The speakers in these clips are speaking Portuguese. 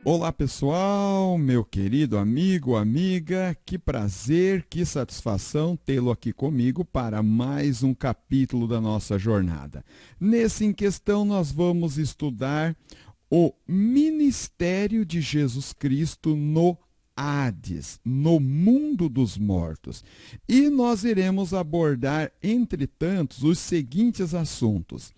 Olá pessoal, meu querido amigo, amiga, que prazer, que satisfação tê-lo aqui comigo para mais um capítulo da nossa jornada. Nesse em questão nós vamos estudar o ministério de Jesus Cristo no Hades, no mundo dos mortos. E nós iremos abordar, entre tantos, os seguintes assuntos: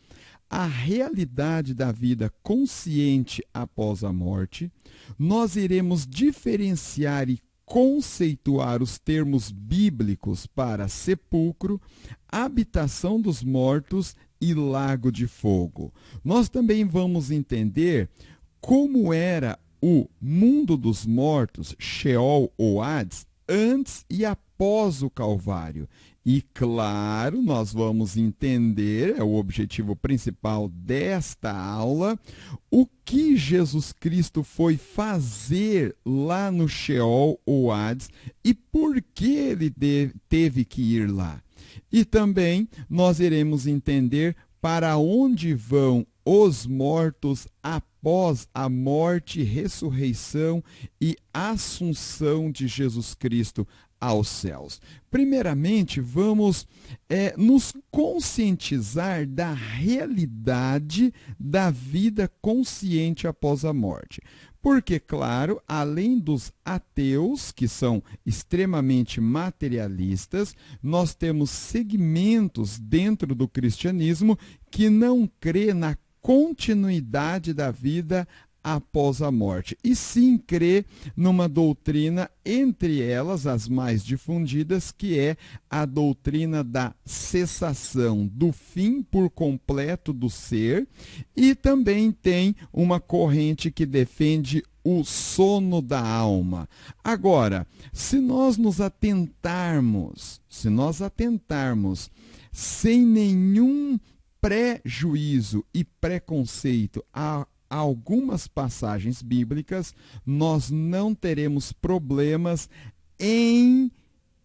a realidade da vida consciente após a morte. Nós iremos diferenciar e conceituar os termos bíblicos para sepulcro, habitação dos mortos e lago de fogo. Nós também vamos entender como era o mundo dos mortos, Sheol ou Hades, antes e após o Calvário. E, claro, nós vamos entender, é o objetivo principal desta aula, o que Jesus Cristo foi fazer lá no Sheol ou Hades e por que ele teve que ir lá. E também nós iremos entender para onde vão os mortos após a morte, ressurreição e assunção de Jesus Cristo aos céus. Primeiramente, vamos nos conscientizar da realidade da vida consciente após a morte. Porque, claro, além dos ateus, que são extremamente materialistas, nós temos segmentos dentro do cristianismo que não crê na continuidade da vida após a morte, e sim crê numa doutrina, entre elas as mais difundidas, que é a doutrina da cessação, do fim por completo do ser, e também tem uma corrente que defende o sono da alma. Agora, se nós atentarmos sem nenhum prejuízo e preconceito a algumas passagens bíblicas, nós não teremos problemas em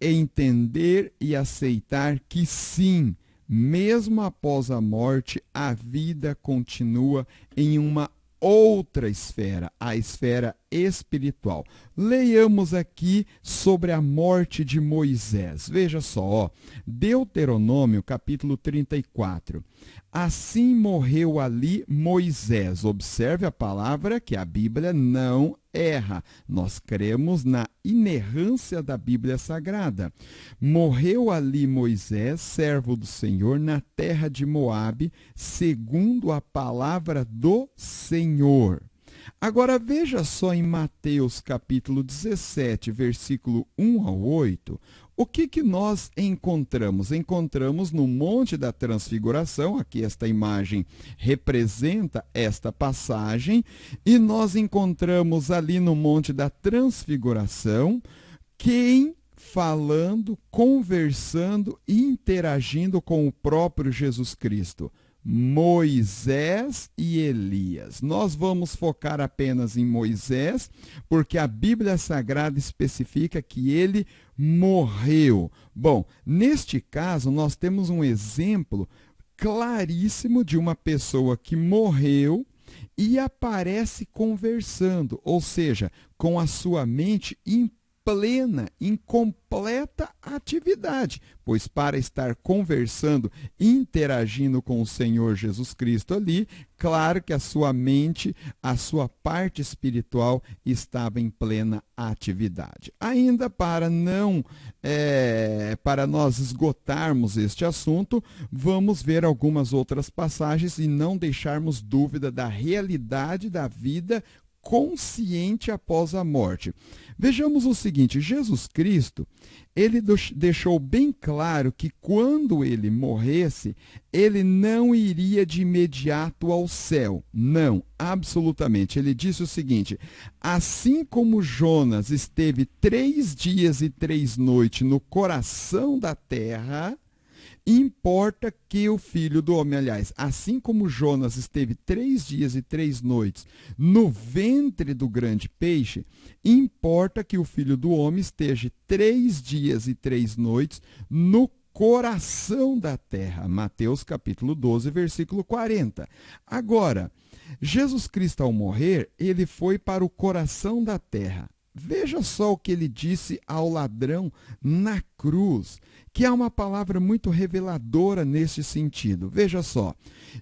entender e aceitar que sim, mesmo após a morte, a vida continua em uma outra esfera, a esfera espiritual. Leiamos aqui sobre a morte de Moisés. Veja só, Deuteronômio capítulo 34. Assim morreu ali Moisés. Observe a palavra que a Bíblia não erra. Nós cremos na inerrância da Bíblia Sagrada. Morreu ali Moisés, servo do Senhor, na terra de Moabe, segundo a palavra do Senhor. Agora veja só em Mateus capítulo 17, versículo 1 ao 8, o que nós encontramos? Encontramos no Monte da Transfiguração, aqui esta imagem representa esta passagem, e nós encontramos ali no Monte da Transfiguração quem falando, conversando e interagindo com o próprio Jesus Cristo? Moisés e Elias. Nós vamos focar apenas em Moisés, porque a Bíblia Sagrada especifica que ele morreu. Bom, neste caso, nós temos um exemplo claríssimo de uma pessoa que morreu e aparece conversando, ou seja, com a sua mente em plena, em completa atividade, pois para estar conversando, interagindo com o Senhor Jesus Cristo ali, claro que a sua mente, a sua parte espiritual estava em plena atividade. Ainda para nós esgotarmos este assunto, vamos ver algumas outras passagens e não deixarmos dúvida da realidade da vida consciente após a morte. Vejamos o seguinte, Jesus Cristo, ele deixou bem claro que quando ele morresse, ele não iria de imediato ao céu. Não, absolutamente. Ele disse o seguinte: assim como Jonas esteve 3 dias e 3 noites no coração da terra, importa que o Filho do Homem, aliás, assim como Jonas esteve 3 dias e 3 noites no ventre do grande peixe, importa que o Filho do Homem esteja 3 dias e 3 noites no coração da terra. Mateus capítulo 12, versículo 40. Agora, Jesus Cristo, ao morrer, ele foi para o coração da terra. Veja só o que ele disse ao ladrão na cruz, que é uma palavra muito reveladora neste sentido. Veja só,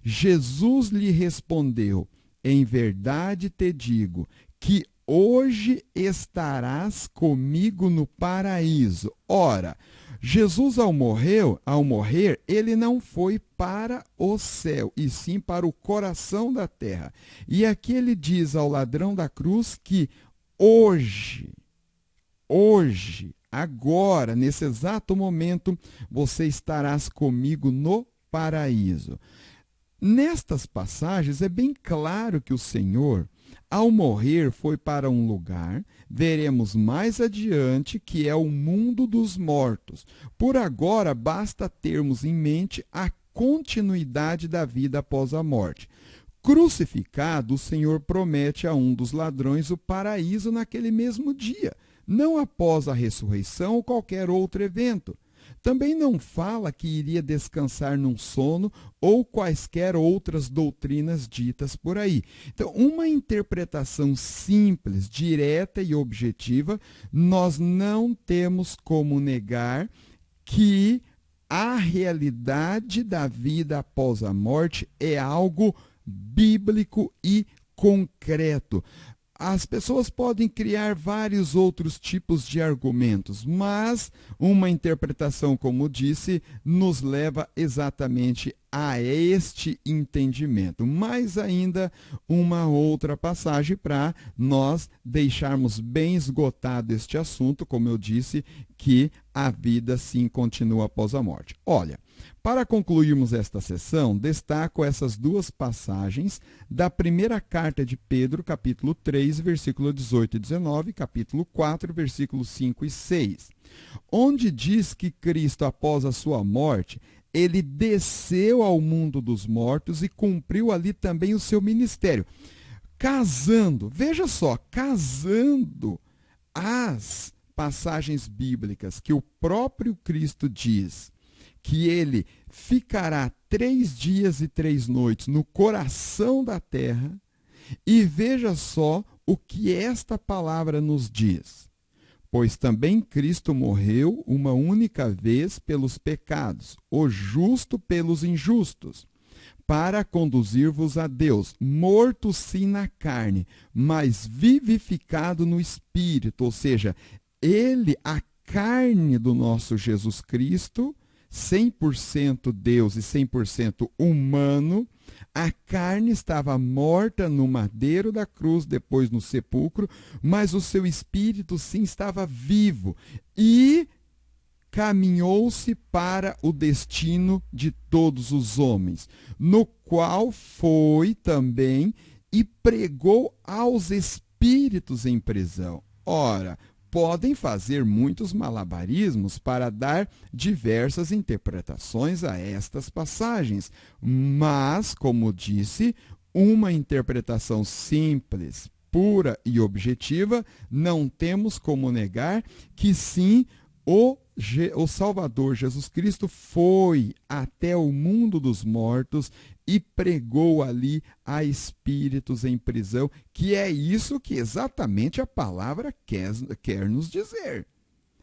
Jesus lhe respondeu: em verdade te digo que hoje estarás comigo no paraíso. Ora, Jesus ao morrer, ele não foi para o céu, e sim para o coração da terra. E aqui ele diz ao ladrão da cruz que hoje, agora, nesse exato momento, você estarás comigo no paraíso. Nestas passagens é bem claro que o Senhor, ao morrer, foi para um lugar, veremos mais adiante, que é o mundo dos mortos. Por agora, basta termos em mente a continuidade da vida após a morte. Crucificado, o Senhor promete a um dos ladrões o paraíso naquele mesmo dia, não após a ressurreição ou qualquer outro evento. Também não fala que iria descansar num sono ou quaisquer outras doutrinas ditas por aí. Então, uma interpretação simples, direta e objetiva, nós não temos como negar que a realidade da vida após a morte é algo bíblico e concreto. As pessoas podem criar vários outros tipos de argumentos, mas uma interpretação, como disse, nos leva exatamente a este entendimento. Mais ainda, uma outra passagem para nós deixarmos bem esgotado este assunto, como eu disse, que a vida sim continua após a morte. Olha, para concluirmos esta sessão, destaco essas duas passagens da primeira carta de Pedro, capítulo 3, versículo 18 e 19, capítulo 4, versículos 5 e 6, onde diz que Cristo, após a sua morte, ele desceu ao mundo dos mortos e cumpriu ali também o seu ministério, casando, veja só, casando as passagens bíblicas que o próprio Cristo diz que ele ficará 3 dias e 3 noites no coração da terra, e veja só o que esta palavra nos diz. Pois também Cristo morreu uma única vez pelos pecados, o justo pelos injustos, para conduzir-vos a Deus, morto sim na carne, mas vivificado no Espírito. Ou seja, ele, a carne do nosso Jesus Cristo, 100% Deus e 100% humano, a carne estava morta no madeiro da cruz, depois no sepulcro, mas o seu espírito sim estava vivo e caminhou-se para o destino de todos os homens, no qual foi também e pregou aos espíritos em prisão. Ora, podem fazer muitos malabarismos para dar diversas interpretações a estas passagens, mas, como disse, uma interpretação simples, pura e objetiva, não temos como negar que sim, o Salvador Jesus Cristo foi até o mundo dos mortos e pregou ali a espíritos em prisão, que é isso que exatamente a palavra quer nos dizer.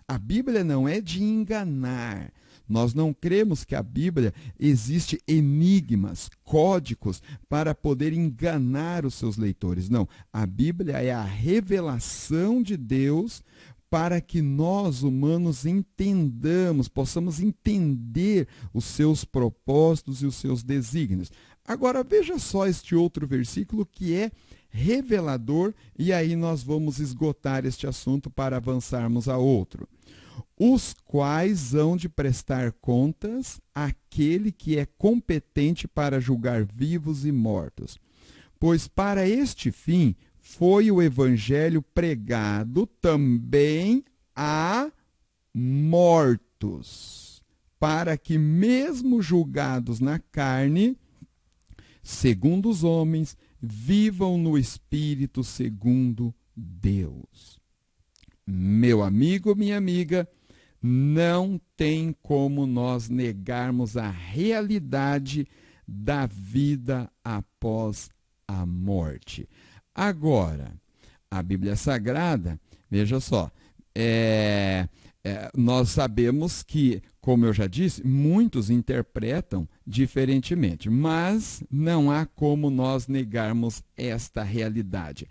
A Bíblia não é de enganar. Nós não cremos que a Bíblia existe enigmas, códigos para poder enganar os seus leitores. Não, a Bíblia é a revelação de Deus para que nós, humanos, entendamos, possamos entender os seus propósitos e os seus desígnios. Agora, veja só este outro versículo que é revelador, e aí nós vamos esgotar este assunto para avançarmos a outro. Os quais hão de prestar contas àquele que é competente para julgar vivos e mortos. Pois para este fim foi o evangelho pregado também a mortos, para que mesmo julgados na carne, segundo os homens, vivam no espírito segundo Deus. Meu amigo, minha amiga, não tem como nós negarmos a realidade da vida após a morte. Agora, a Bíblia Sagrada, veja só, nós sabemos que, como eu já disse, muitos interpretam diferentemente, mas não há como nós negarmos esta realidade.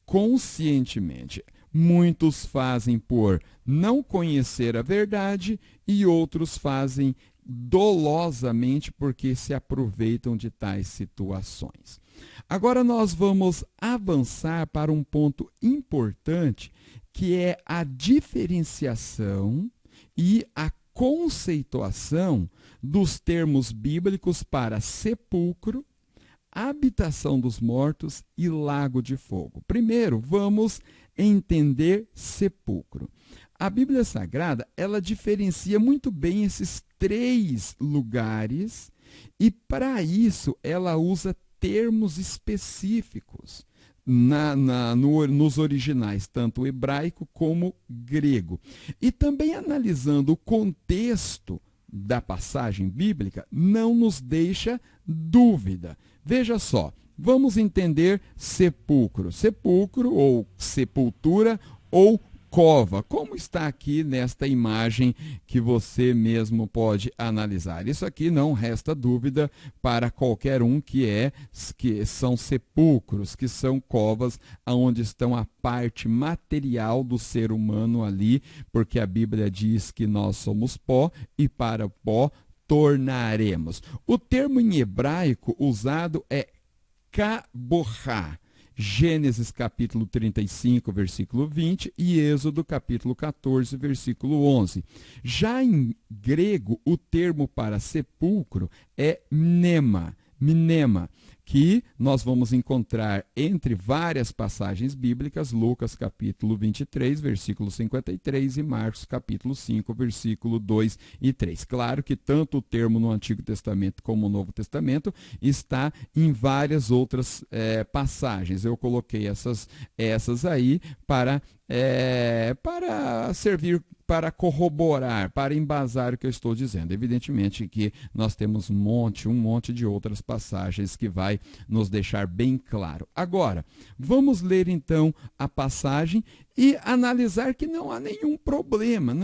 Conscientemente, muitos fazem por não conhecer a verdade e outros fazem dolosamente porque se aproveitam de tais situações. Agora nós vamos avançar para um ponto importante, que é a diferenciação e a conceituação dos termos bíblicos para sepulcro, habitação dos mortos e lago de fogo. Primeiro, vamos entender sepulcro. A Bíblia Sagrada, ela diferencia muito bem esses três lugares e, para isso, ela usa termos específicos nos originais, tanto hebraico como grego. E também analisando o contexto da passagem bíblica, não nos deixa dúvida. Veja só, vamos entender sepulcro. Sepulcro ou sepultura ou cova, como está aqui nesta imagem que você mesmo pode analisar. Isso aqui não resta dúvida para qualquer um que são sepulcros, que são covas onde estão a parte material do ser humano ali, porque a Bíblia diz que nós somos pó e para o pó tornaremos. O termo em hebraico usado é kaborá. Gênesis capítulo 35, versículo 20 e Êxodo capítulo 14, versículo 11. Já em grego, o termo para sepulcro é mnema, que nós vamos encontrar entre várias passagens bíblicas, Lucas capítulo 23, versículo 53 e Marcos capítulo 5, versículo 2 e 3. Claro que tanto o termo no Antigo Testamento como no Novo Testamento está em várias outras passagens. Eu coloquei essas aí para servir, para corroborar, para embasar o que eu estou dizendo. Evidentemente que nós temos um monte de outras passagens que vai nos deixar bem claro. Agora, vamos ler então a passagem e analisar que não há nenhum problema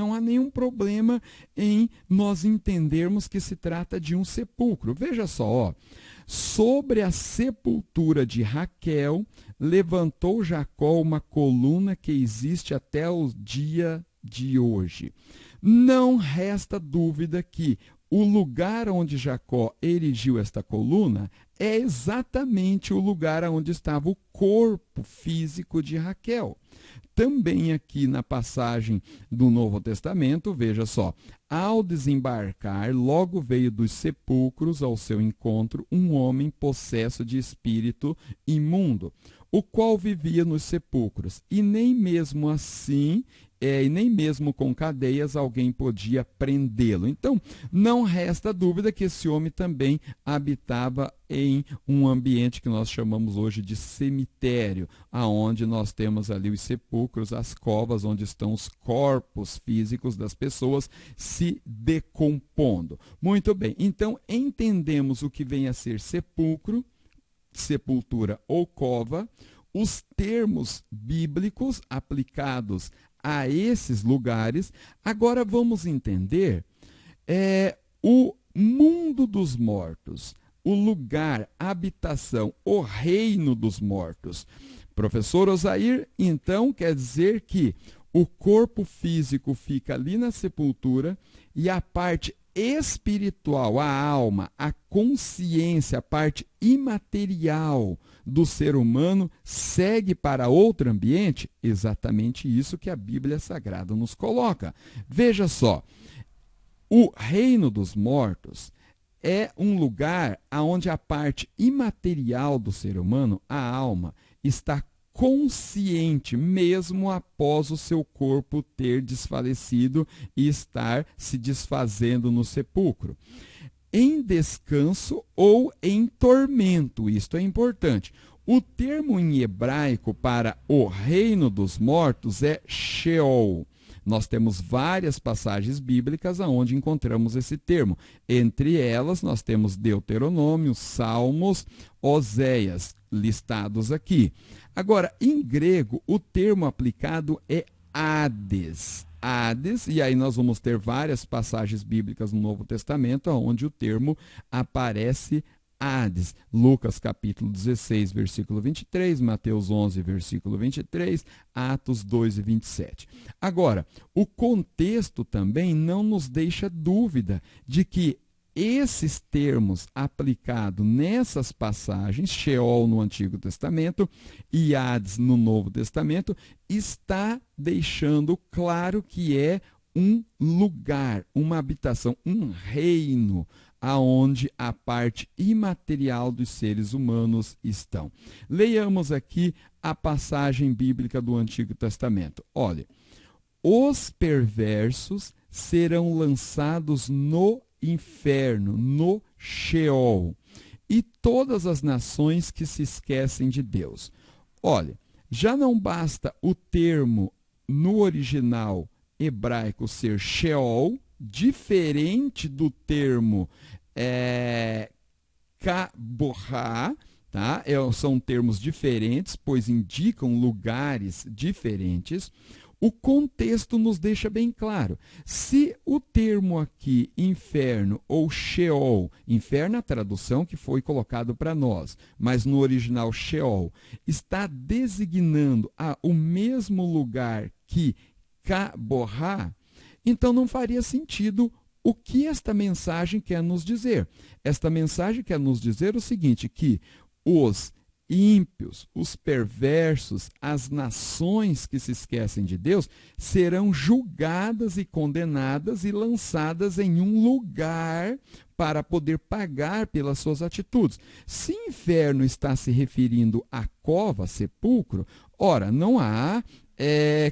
em nós entendermos que se trata de um sepulcro. Veja só, sobre a sepultura de Raquel, levantou Jacó uma coluna que existe até o dia de hoje. Não resta dúvida que o lugar onde Jacó erigiu esta coluna é exatamente o lugar onde estava o corpo físico de Raquel. Também aqui na passagem do Novo Testamento, veja só, ao desembarcar, logo veio dos sepulcros ao seu encontro um homem possesso de espírito imundo, o qual vivia nos sepulcros, e nem mesmo assim, e nem mesmo com cadeias alguém podia prendê-lo. Então, não resta dúvida que esse homem também habitava em um ambiente que nós chamamos hoje de cemitério, aonde nós temos ali os sepulcros, as covas, onde estão os corpos físicos das pessoas se decompondo. Muito bem, então entendemos o que vem a ser sepulcro, sepultura ou cova, os termos bíblicos aplicados a esses lugares. Agora vamos entender o mundo dos mortos, o lugar, a habitação, o reino dos mortos. Professor Osair, então quer dizer que o corpo físico fica ali na sepultura e a parte espiritual, a alma, a consciência, a parte imaterial do ser humano segue para outro ambiente? Exatamente isso que a Bíblia Sagrada nos coloca. Veja só, o reino dos mortos é um lugar onde a parte imaterial do ser humano, a alma, está consciente mesmo após o seu corpo ter desfalecido e estar se desfazendo no sepulcro. Em descanso ou em tormento, isto é importante. O termo em hebraico para o reino dos mortos é Sheol. Nós temos várias passagens bíblicas onde encontramos esse termo. Entre elas, nós temos Deuteronômio, Salmos, Oséias. listados aqui. Agora, em grego, o termo aplicado é Hades. Hades, e aí nós vamos ter várias passagens bíblicas no Novo Testamento onde o termo aparece Hades. Lucas capítulo 16, versículo 23, Mateus 11, versículo 23, Atos 2 e 27. Agora, o contexto também não nos deixa dúvida de que esses termos aplicados nessas passagens, Sheol no Antigo Testamento e Hades no Novo Testamento, está deixando claro que é um lugar, uma habitação, um reino, aonde a parte imaterial dos seres humanos estão. Leiamos aqui a passagem bíblica do Antigo Testamento. Olha, os perversos serão lançados no inferno, no Sheol, e todas as nações que se esquecem de Deus. Olha, já não basta o termo no original hebraico ser Sheol, diferente do termo Kaborá, tá? São termos diferentes, pois indicam lugares diferentes. O contexto nos deixa bem claro. Se o termo aqui, inferno ou Sheol, inferno é a tradução que foi colocado para nós, mas no original Sheol, está designando o mesmo lugar que Kaborá, então não faria sentido o que esta mensagem quer nos dizer. Esta mensagem quer nos dizer o seguinte, que os ímpios, os perversos, as nações que se esquecem de Deus, serão julgadas e condenadas e lançadas em um lugar para poder pagar pelas suas atitudes. Se inferno está se referindo a cova, sepulcro, ora, não há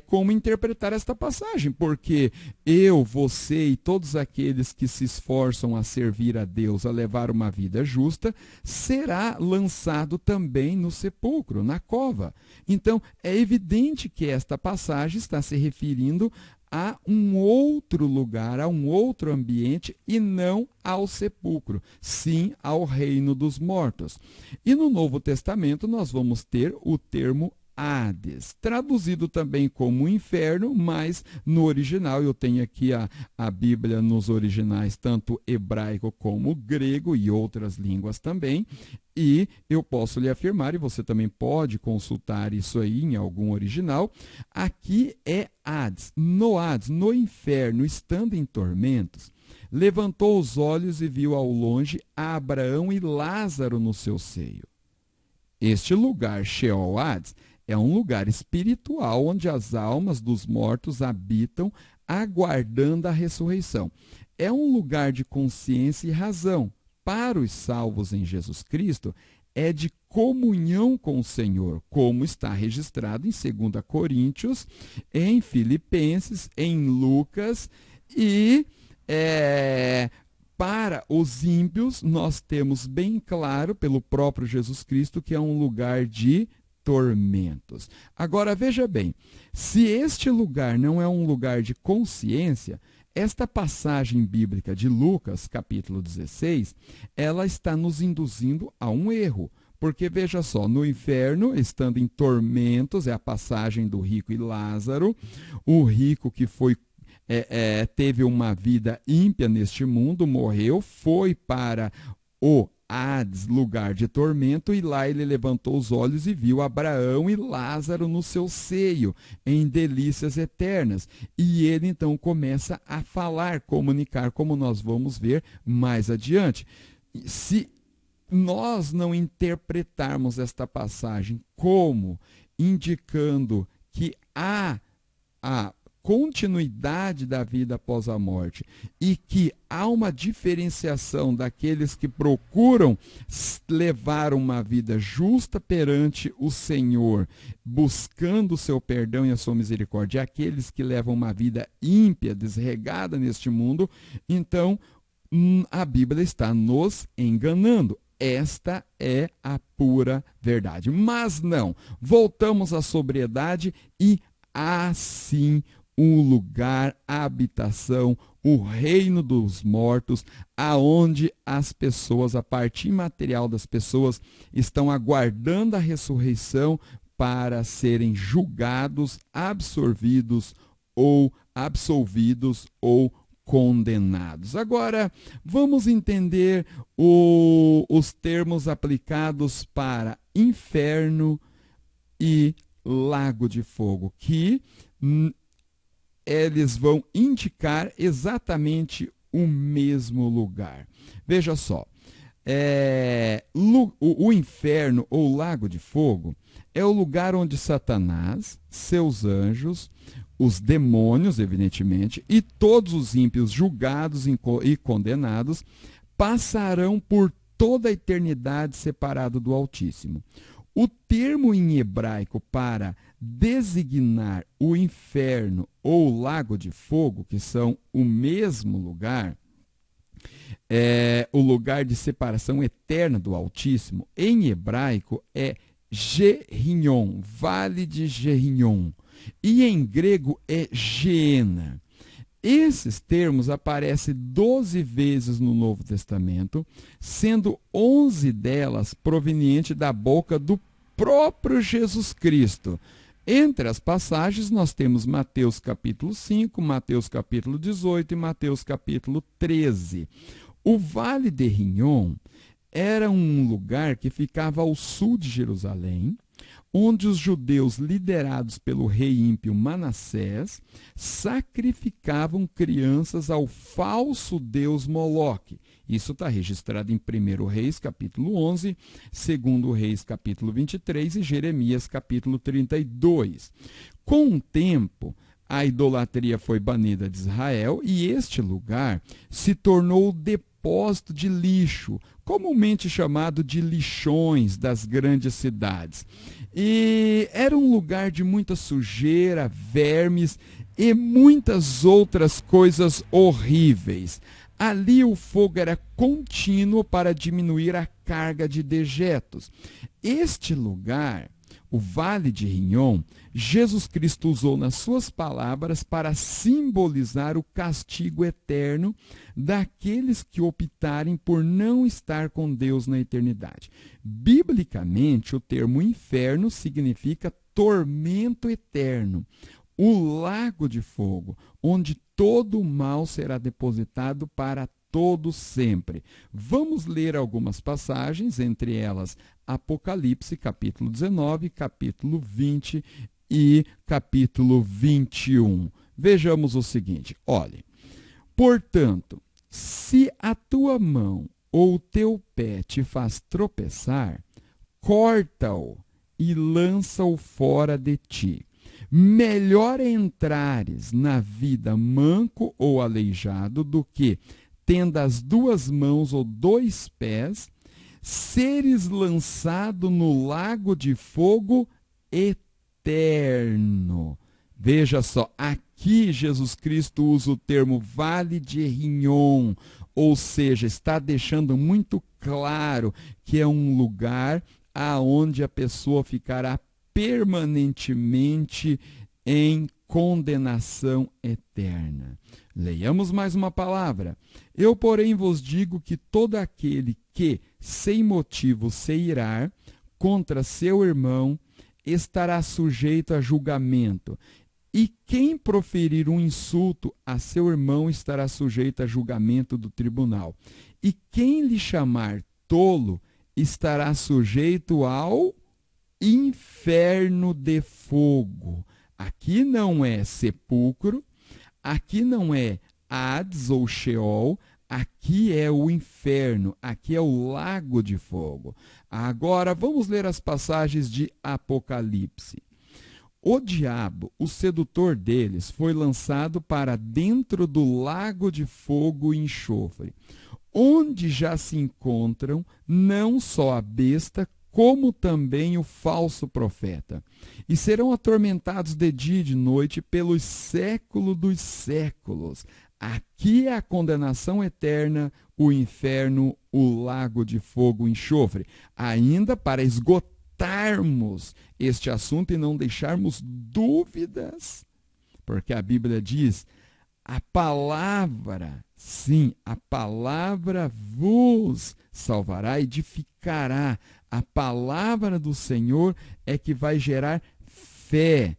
como interpretar esta passagem, porque eu, você e todos aqueles que se esforçam a servir a Deus, a levar uma vida justa, será lançado também no sepulcro, na cova. Então, é evidente que esta passagem está se referindo a um outro lugar, a um outro ambiente e não ao sepulcro, sim ao reino dos mortos. E no Novo Testamento nós vamos ter o termo Hades, traduzido também como inferno, mas no original, eu tenho aqui a Bíblia nos originais, tanto hebraico como grego e outras línguas também, e eu posso lhe afirmar, e você também pode consultar isso aí em algum original, aqui é Hades, no inferno, estando em tormentos, levantou os olhos e viu ao longe Abraão e Lázaro no seu seio. Este lugar, Sheol Hades, é um lugar espiritual onde as almas dos mortos habitam, aguardando a ressurreição. É um lugar de consciência e razão. Para os salvos em Jesus Cristo, é de comunhão com o Senhor, como está registrado em 2 Coríntios, em Filipenses, em Lucas e para os ímpios, nós temos bem claro, pelo próprio Jesus Cristo, que é um lugar de tormentos. Agora, veja bem, se este lugar não é um lugar de consciência, esta passagem bíblica de Lucas, capítulo 16, ela está nos induzindo a um erro. Porque, veja só, no inferno, estando em tormentos, é a passagem do rico e Lázaro, o rico que teve uma vida ímpia neste mundo, morreu, foi para o Hades, lugar de tormento, e lá ele levantou os olhos e viu Abraão e Lázaro no seu seio, em delícias eternas. E ele então começa a falar, comunicar, como nós vamos ver mais adiante. Se nós não interpretarmos esta passagem como indicando que há a continuidade da vida após a morte e que há uma diferenciação daqueles que procuram levar uma vida justa perante o Senhor, buscando o seu perdão e a sua misericórdia, e aqueles que levam uma vida ímpia, desregada neste mundo, então a Bíblia está nos enganando. Esta é a pura verdade. Mas não, voltamos à sobriedade e assim um lugar, a habitação, o reino dos mortos, aonde as pessoas, a parte imaterial das pessoas, estão aguardando a ressurreição para serem julgados, absorvidos ou absolvidos ou condenados. Agora, vamos entender os termos aplicados para inferno e lago de fogo, que eles vão indicar exatamente o mesmo lugar. Veja só, o inferno ou lago de fogo é o lugar onde Satanás, seus anjos, os demônios, evidentemente, e todos os ímpios julgados e condenados passarão por toda a eternidade separado do Altíssimo. O termo em hebraico para designar o inferno ou o lago de fogo, que são o mesmo lugar, o lugar de separação eterna do Altíssimo, em hebraico é Gehinnom, vale de Gehinnom, e em grego é Geena. Esses termos aparecem 12 vezes no Novo Testamento, sendo 11 delas provenientes da boca do próprio Jesus Cristo. Entre as passagens, nós temos Mateus capítulo 5, Mateus capítulo 18 e Mateus capítulo 13. O Vale de Hinnom era um lugar que ficava ao sul de Jerusalém, onde os judeus, liderados pelo rei ímpio Manassés, sacrificavam crianças ao falso deus Moloque. Isso está registrado em 1 Reis, capítulo 11, 2 Reis, capítulo 23 e Jeremias, capítulo 32. Com o tempo, a idolatria foi banida de Israel e este lugar se tornou o depósito de lixo, comumente chamado de lixões das grandes cidades. E era um lugar de muita sujeira, vermes e muitas outras coisas horríveis. Ali o fogo era contínuo para diminuir a carga de dejetos. Este lugar, o Vale de Hinnom, Jesus Cristo usou nas suas palavras para simbolizar o castigo eterno daqueles que optarem por não estar com Deus na eternidade. Biblicamente, o termo inferno significa tormento eterno, o lago de fogo, onde todo o mal será depositado para todo sempre. Vamos ler algumas passagens, entre elas Apocalipse, capítulo 19, capítulo 20 e capítulo 21. Vejamos o seguinte, olhe. Portanto, se a tua mão ou o teu pé te faz tropeçar, corta-o e lança-o fora de ti. Melhor é entrares na vida manco ou aleijado do que, tendo as 2 mãos ou 2 pés, seres lançado no lago de fogo eterno. Veja só, aqui Jesus Cristo usa o termo Vale de Hinnom, ou seja, está deixando muito claro que é um lugar aonde a pessoa ficará permanentemente em condenação eterna. Leiamos mais uma palavra. Eu, porém, vos digo que todo aquele que, sem motivo, se irar contra seu irmão, estará sujeito a julgamento. E quem proferir um insulto a seu irmão estará sujeito a julgamento do tribunal. E quem lhe chamar tolo estará sujeito ao inferno de fogo. Aqui não é sepulcro, aqui não é Hades ou Sheol, aqui é o inferno, aqui é o lago de fogo. Agora vamos ler as passagens de Apocalipse. O diabo, o sedutor deles, foi lançado para dentro do lago de fogo e enxofre, onde já se encontram não só a besta, como também o falso profeta, e serão atormentados de dia e de noite pelos séculos dos séculos. Aqui é a condenação eterna, o inferno, o lago de fogo e enxofre. Ainda para esgotarmos este assunto e não deixarmos dúvidas, porque a Bíblia diz: A palavra, sim, a palavra vos salvará, edificará. A palavra do Senhor é que vai gerar fé.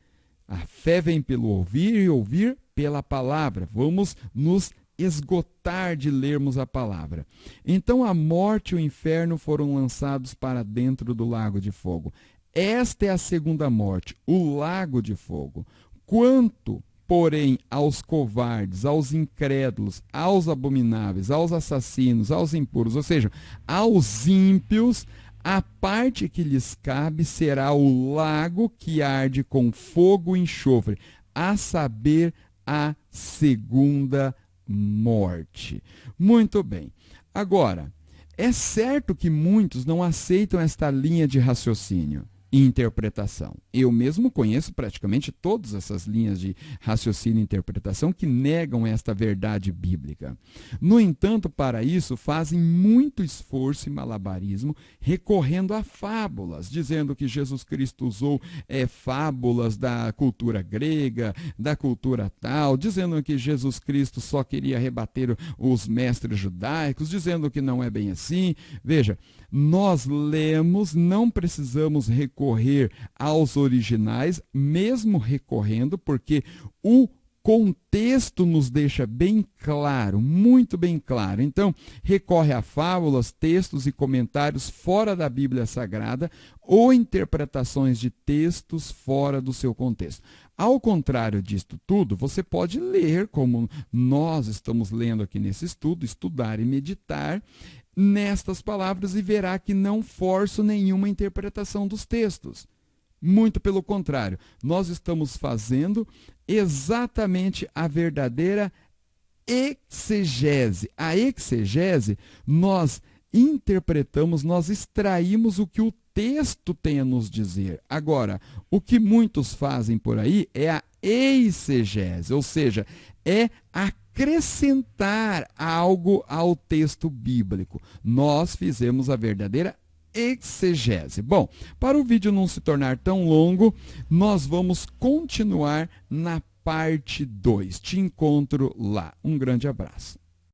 A fé vem pelo ouvir e ouvir pela palavra. Vamos nos esgotar de lermos a palavra. Então a morte e o inferno foram lançados para dentro do lago de fogo. Esta é a segunda morte, o lago de fogo. Quanto, porém, aos covardes, aos incrédulos, aos abomináveis, aos assassinos, aos impuros, ou seja, aos ímpios, a parte que lhes cabe será o lago que arde com fogo e enxofre, a saber, a segunda morte. Muito bem. Agora, é certo que muitos não aceitam esta linha de raciocínio e interpretação. Eu mesmo conheço praticamente todas essas linhas de raciocínio e interpretação que negam esta verdade bíblica. No entanto, para isso, fazem muito esforço e malabarismo recorrendo a fábulas, dizendo que Jesus Cristo usou fábulas da cultura grega, da cultura tal, dizendo que Jesus Cristo só queria rebater os mestres judaicos, dizendo que não é bem assim. Veja, nós lemos, não precisamos recorrer aos originais, mesmo recorrendo, porque o contexto nos deixa bem claro, muito bem claro. Então, recorre a fábulas, textos e comentários fora da Bíblia Sagrada ou interpretações de textos fora do seu contexto. Ao contrário disto tudo, você pode ler, como nós estamos lendo aqui nesse estudo, estudar e meditar nestas palavras e verá que não forço nenhuma interpretação dos textos. Muito pelo contrário, nós estamos fazendo exatamente a verdadeira exegese. A exegese, nós interpretamos, nós extraímos o que o texto tem a nos dizer. Agora, o que muitos fazem por aí é a eisegese, ou seja, é acrescentar algo ao texto bíblico. Nós fizemos a verdadeira exegese. Bom, para o vídeo não se tornar tão longo, nós vamos continuar na parte 2. Te encontro lá. Um grande abraço.